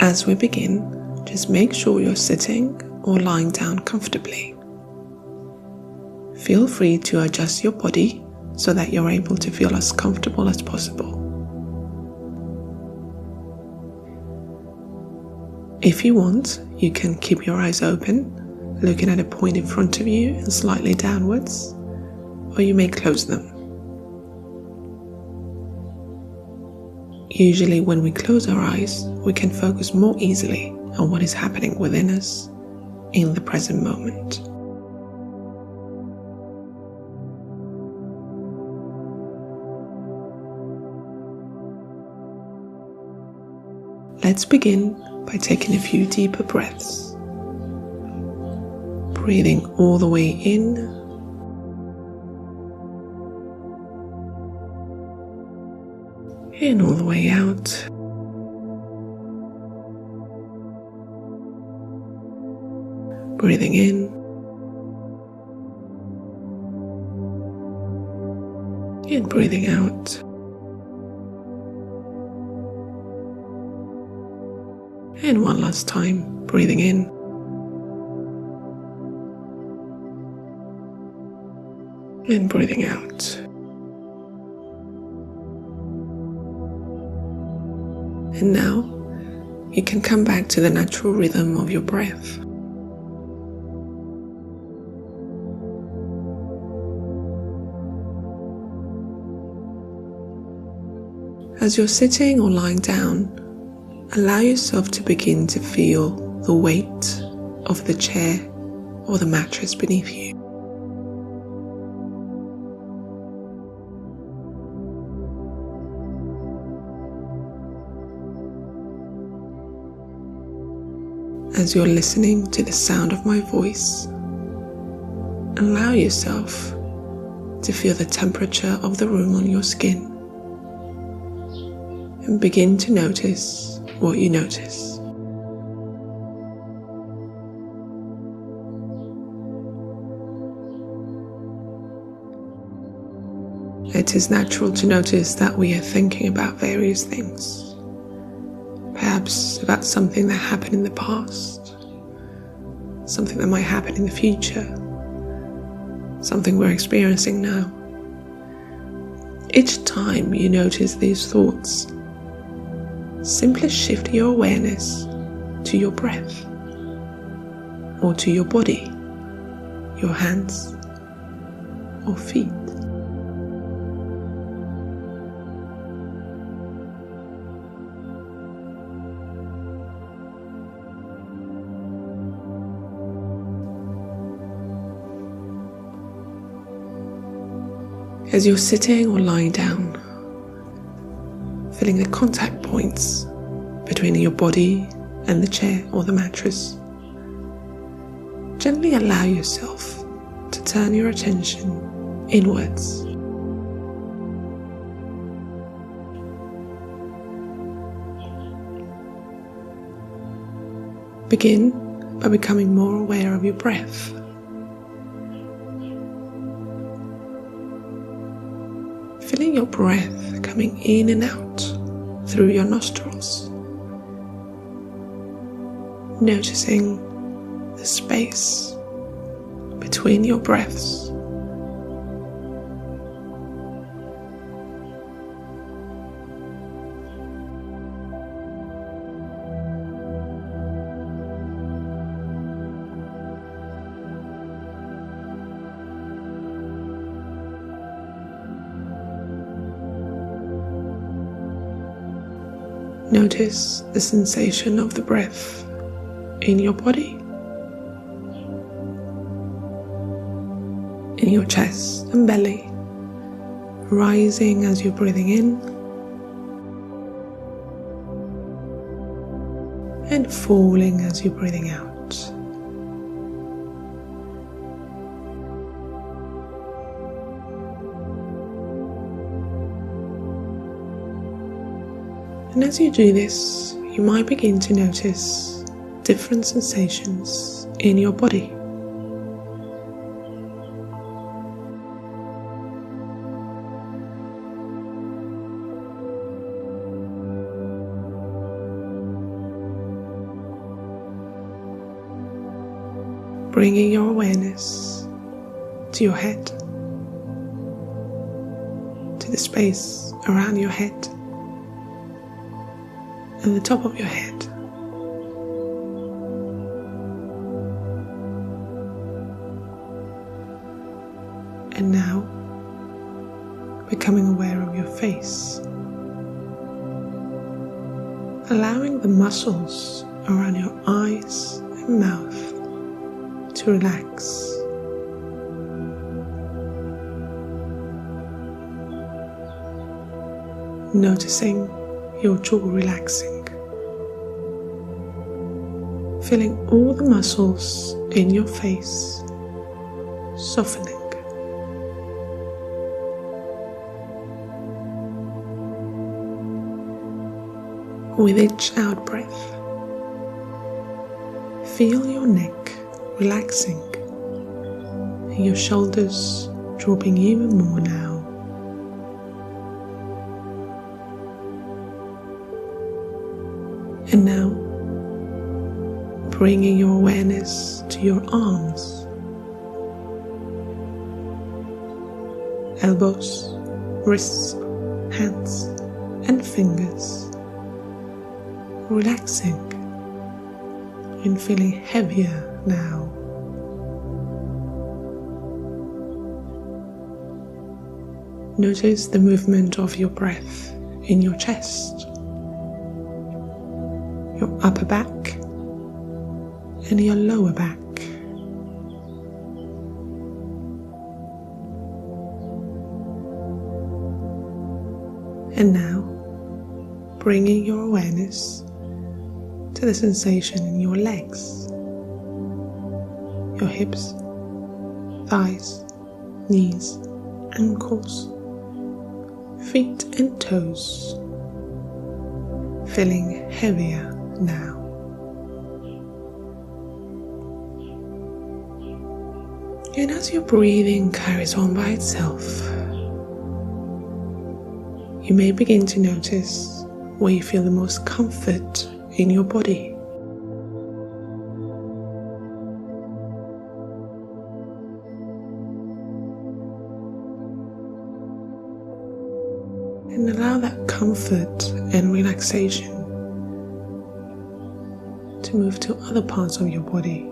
As we begin, just make sure you're sitting or lying down comfortably. Feel free to adjust your body so that you're able to feel as comfortable as possible. If you want, you can keep your eyes open, looking at a point in front of you and slightly downwards, or you may close them. Usually when we close our eyes, we can focus more easily on what is happening within us in the present moment. Let's begin by taking a few deeper breaths. Breathing all the way in and all the way out. Breathing in and breathing out. And one last time, breathing in and breathing out. And now you can come back to the natural rhythm of your breath. As you're sitting or lying down, allow yourself to begin to feel the weight of the chair or the mattress beneath you. As you're listening to the sound of my voice, allow yourself to feel the temperature of the room on your skin and begin to notice what you notice. It is natural to notice that we are thinking about various things. Perhaps about something that happened in the past, something that might happen in the future, something we're experiencing now. Each time you notice these thoughts, simply shift your awareness to your breath or to your body, your hands or feet. As you're sitting or lying down, feeling the contact points between your body and the chair or the mattress, gently allow yourself to turn your attention inwards. Begin by becoming more aware of your breath. Feeling your breath coming in and out through your nostrils. Noticing the space between your breaths. Notice the sensation of the breath in your body, in your chest and belly, rising as you're breathing in and falling as you're breathing out. And as you do this, you might begin to notice different sensations in your body. bringing your awareness to your head, to the space around your head and the top of your head. And now, becoming aware of your face, allowing the muscles around your eyes and mouth to relax. Noticing your jaw relaxing, feeling all the muscles in your face softening. With each out breath, feel your neck relaxing and your shoulders dropping even more now. And now, bringing your awareness to your arms, elbows, wrists, hands, and fingers. Relaxing and feeling heavier now. Notice the movement of your breath in your chest, your upper back, and your lower back. And now, bringing your awareness to the sensation in your legs, your hips, thighs, knees, ankles, feet and toes, feeling heavier now. And as your breathing carries on by itself, you may begin to notice where you feel the most comfort in your body. And allow that comfort and relaxation to move to other parts of your body.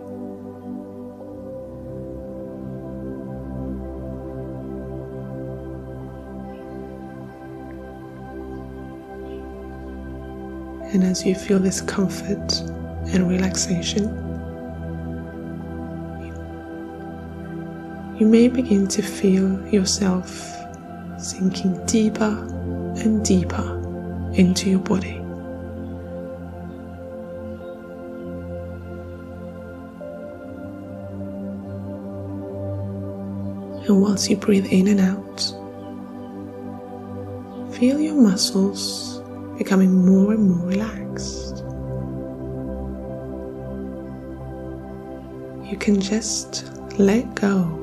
And as you feel this comfort and relaxation, you may begin to feel yourself sinking deeper and deeper into your body. And once you breathe in and out, feel your muscles becoming more and more relaxed. You can just let go.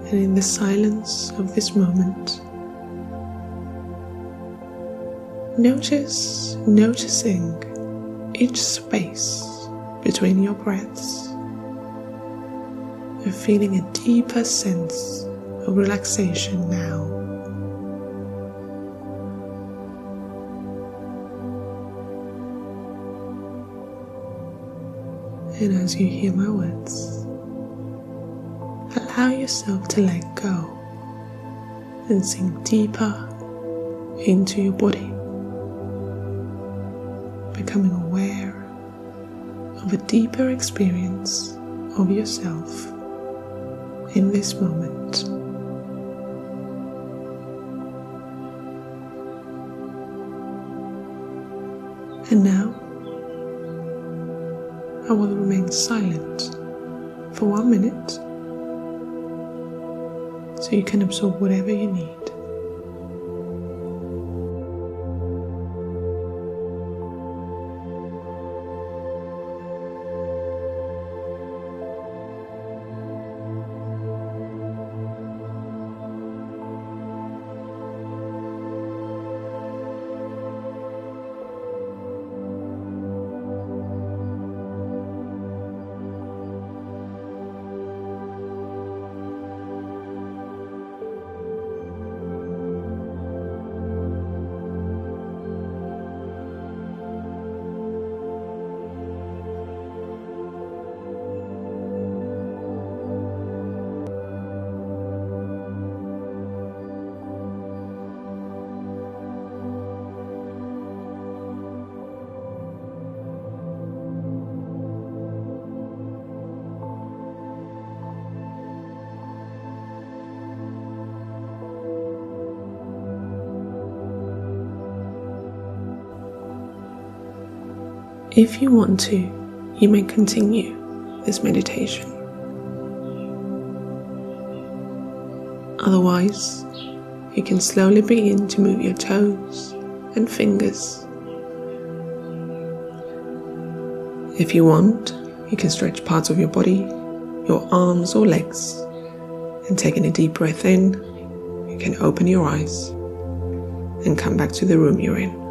And in the silence of this moment, noticing each space between your breaths and feeling a deeper sense of relaxation now. And as you hear my words, allow yourself to let go and sink deeper into your body, becoming aware of a deeper experience of yourself in this moment. And now, I will remain silent for 1 minute so you can absorb whatever you need. If you want to, you may continue this meditation. Otherwise, you can slowly begin to move your toes and fingers. If you want, you can stretch parts of your body, your arms or legs, and taking a deep breath in, you can open your eyes and come back to the room you're in.